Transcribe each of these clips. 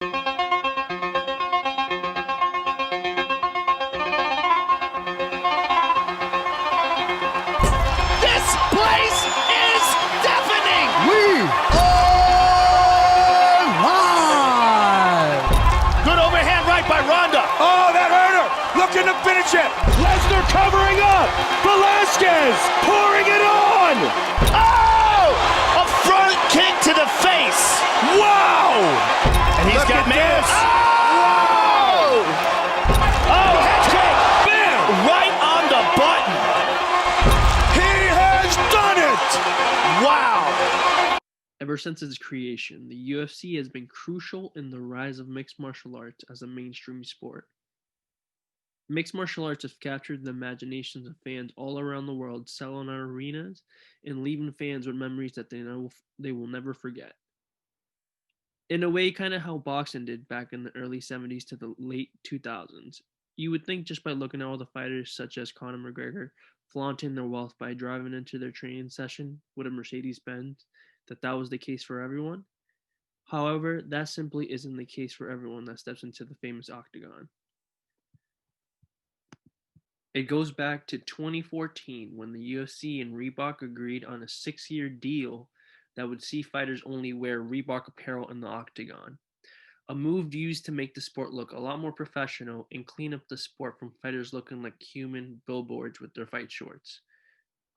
This place is deafening! We are live! Good overhand right by Ronda. Oh, that hurt her! Looking to finish it! Lesnar covering up! Velasquez pouring it on! Oh! A front kick to the face. Wow! And he's Look got at man. this. Oh! Oh, head kick. Bam! Right on the button. He has done it! Wow. Ever since its creation, the UFC has been crucial in the rise of mixed martial arts as a mainstream sport. Mixed martial arts have captured the imaginations of fans all around the world, selling out arenas and leaving fans with memories that they will never forget. In a way, kind of how boxing did back in the early 70s to the late 2000s. You would think just by looking at all the fighters such as Conor McGregor flaunting their wealth by driving into their training session with a Mercedes-Benz, that was the case for everyone. However, that simply isn't the case for everyone that steps into the famous octagon. It goes back to 2014 when the UFC and Reebok agreed on a 6-year deal that would see fighters only wear Reebok apparel in the octagon. A move used to make the sport look a lot more professional and clean up the sport from fighters looking like human billboards with their fight shorts.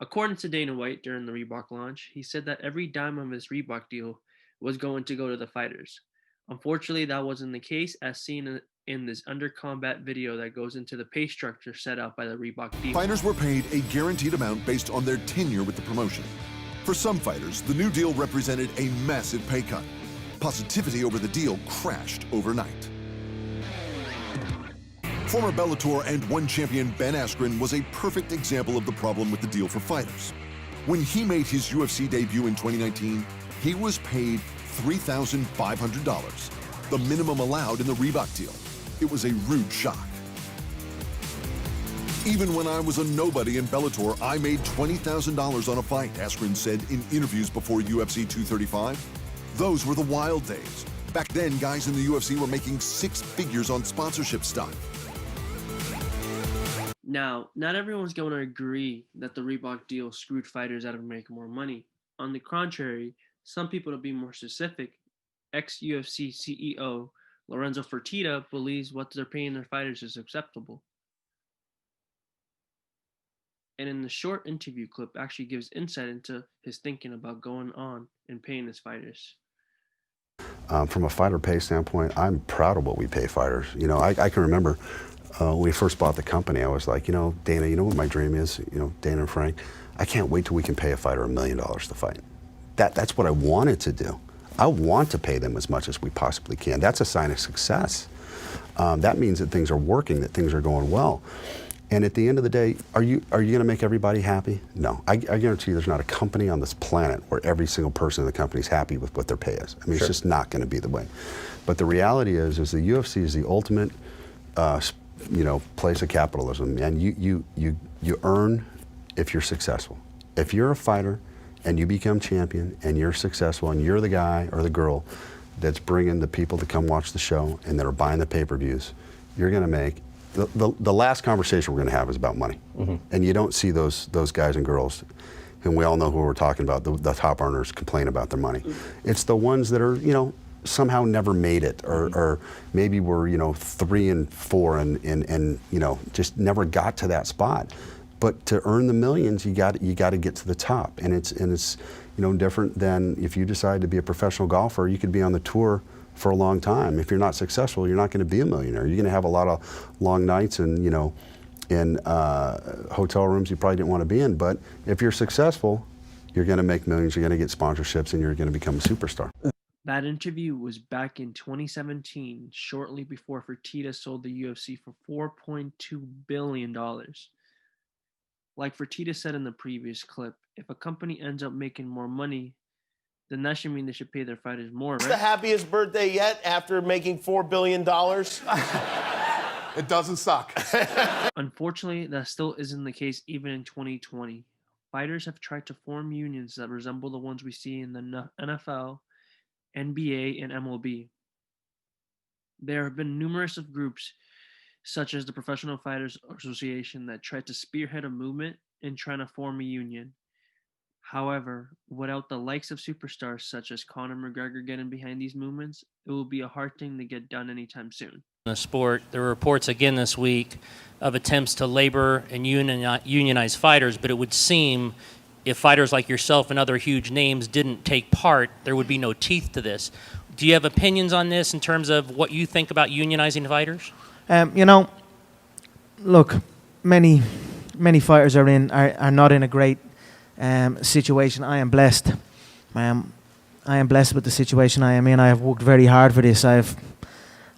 According to Dana White during the Reebok launch, he said that every dime of his Reebok deal was going to go to the fighters. Unfortunately, that wasn't the case, as seen in this Under Combat video that goes into the pay structure set out by the Reebok deal. Fighters were paid a guaranteed amount based on their tenure with the promotion. For some fighters, the new deal represented a massive pay cut. Positivity over the deal crashed overnight. Former Bellator and ONE champion Ben Askren was a perfect example of the problem with the deal for fighters. When he made his UFC debut in 2019, he was paid $3,500, the minimum allowed in the Reebok deal. It was a rude shock. Even when I was a nobody in Bellator, I made $20,000 on a fight, Askren said in interviews before UFC 235. Those were the wild days. Back then, guys in the UFC were making 6 figures on sponsorship stuff. Now, not everyone's going to agree that the Reebok deal screwed fighters out of making more money. On the contrary, some people, to be more specific, ex-UFC CEO Lorenzo Fertitta believes what they're paying their fighters is acceptable. And in the short interview clip actually gives insight into his thinking about going on and paying his fighters. From a fighter pay standpoint, I'm proud of what we pay fighters. You know, I can remember when we first bought the company, I was like, you know, Dana, you know what my dream is? You know, Dana and Frank, I can't wait till we can pay a fighter $1 million to fight. That's what I wanted to do. I want to pay them as much as we possibly can. That's a sign of success. That means that things are working, that things are going well. And at the end of the day, are you going to make everybody happy? No. I guarantee you there's not a company on this planet where every single person in the company is happy with what their pay is. I mean, It's just not going to be the way. But the reality is the UFC is the ultimate, place of capitalism. And you earn if you're successful. If you're a fighter and you become champion and you're successful and you're the guy or the girl that's bringing the people to come watch the show and that are buying the pay-per-views, you're going to make the last conversation we're going to have is about money. Mm-hmm. And you don't see those guys and girls, and we all know who we're talking about, the top earners complain about their money. Mm-hmm. It's the ones that are, somehow never made it, or maybe were, 3 and 4 and just never got to that spot. But to earn the millions, you got to get to the top, and it's different than if you decide to be a professional golfer. You could be on the tour for a long time. If you're not successful, you're not going to be a millionaire. You're going to have a lot of long nights and in hotel rooms you probably didn't want to be in. But if you're successful, you're going to make millions. You're going to get sponsorships, and you're going to become a superstar. That interview was back in 2017, shortly before Fertitta sold the UFC for $4.2 billion. Like Fertitta said in the previous clip, if a company ends up making more money, then that should mean they should pay their fighters more, right? It's the happiest birthday yet after making $4 billion. It doesn't suck. Unfortunately, that still isn't the case even in 2020. Fighters have tried to form unions that resemble the ones we see in the NFL, NBA, and MLB. There have been numerous of groups, such as the Professional Fighters Association, that tried to spearhead a movement and trying to form a union. However, without the likes of superstars such as Conor McGregor getting behind these movements, it will be a hard thing to get done anytime soon. The sport, there were reports again this week of attempts to labor and unionize fighters, but it would seem if fighters like yourself and other huge names didn't take part, there would be no teeth to this. Do you have opinions on this in terms of what you think about unionizing fighters? Look, many fighters are not in a great situation. I am blessed. I am blessed with the situation I am in. I have worked very hard for this. I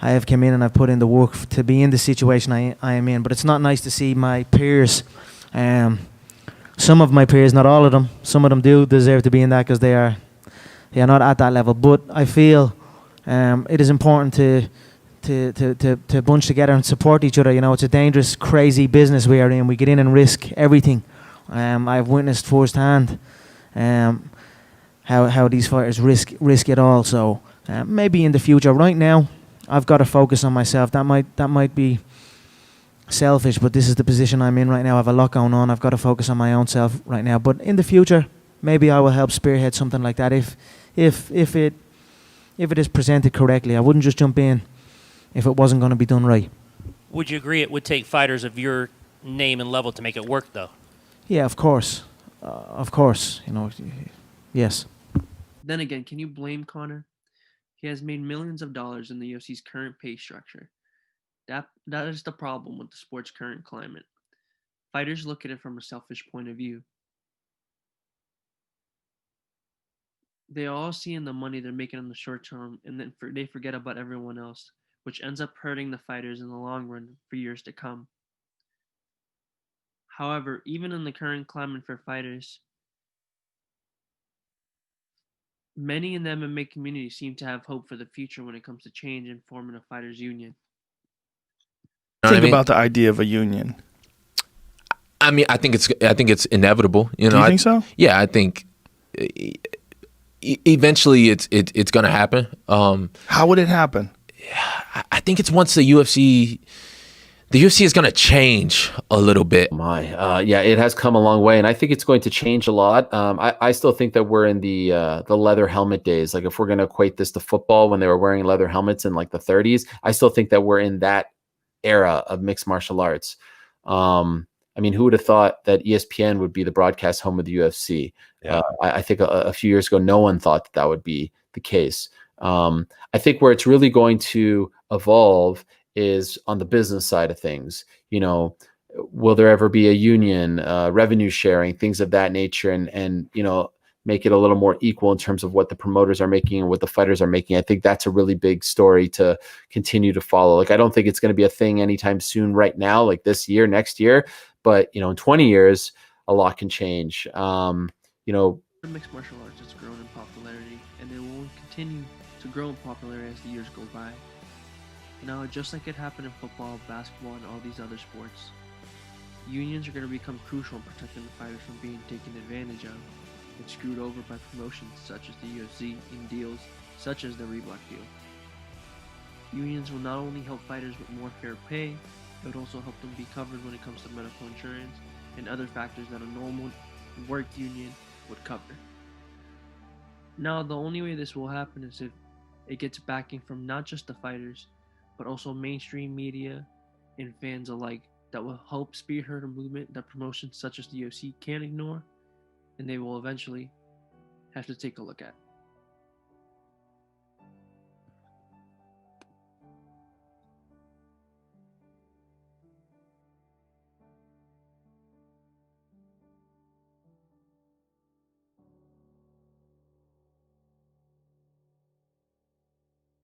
have come in and I've put in the work to be in the situation I am in. But it's not nice to see my peers. Some of my peers, not all of them. Some of them do deserve to be in that because they are not at that level. But I feel it is important to bunch together and support each other. It's a dangerous, crazy business we are in. We get in and risk everything. I've witnessed firsthand how these fighters risk it all. So maybe in the future. Right now, I've got to focus on myself. That might be selfish, but this is the position I'm in right now. I have a lot going on. I've got to focus on my own self right now. But in the future, maybe I will help spearhead something like that if it is presented correctly. I wouldn't just jump in if it wasn't going to be done right. Would you agree it would take fighters of your name and level to make it work, though? Yeah, of course. Yes. Then again, can you blame Conor? He has made millions of dollars in the UFC's current pay structure. That is the problem with the sport's current climate. Fighters look at it from a selfish point of view. They all see in the money they're making in the short term, and then they forget about everyone else, which ends up hurting the fighters in the long run for years to come. However, even in the current climate for fighters, many in the MMA community seem to have hope for the future when it comes to change and forming a fighters union. Think about the idea of a union. I mean, I think it's inevitable. Do you think so? Yeah, I think eventually it's going to happen. How would it happen? I think it's once the UFC is going to change a little bit. Yeah, it has come a long way, and I think it's going to change a lot. I still think that we're in the leather helmet days. Like if we're going to equate this to football when they were wearing leather helmets in like the 30s, I still think that we're in that era of mixed martial arts. I mean, who would have thought that ESPN would be the broadcast home of the UFC? Yeah. I think a few years ago, no one thought that would be the case. I think where it's really going to evolve is on the business side of things. Will there ever be a union, revenue sharing, things of that nature, and make it a little more equal in terms of what the promoters are making and what the fighters are making? I think that's a really big story to continue to follow. Like, I don't think it's going to be a thing anytime soon right now, like this year, next year, but in 20 years, a lot can change. Mixed martial arts has grown in popularity, and it will continue to grow in popularity as the years go by. Just like it happened in football, basketball, and all these other sports, unions are going to become crucial in protecting the fighters from being taken advantage of and screwed over by promotions such as the UFC in deals such as the Reebok deal. Unions will not only help fighters with more fair pay, it will also help them be covered when it comes to medical insurance and other factors that a normal work union would cover. Now, the only way this will happen is if it gets backing from not just the fighters, but also mainstream media and fans alike that will help spearhead a movement that promotions such as the UFC can't ignore, and they will eventually have to take a look at.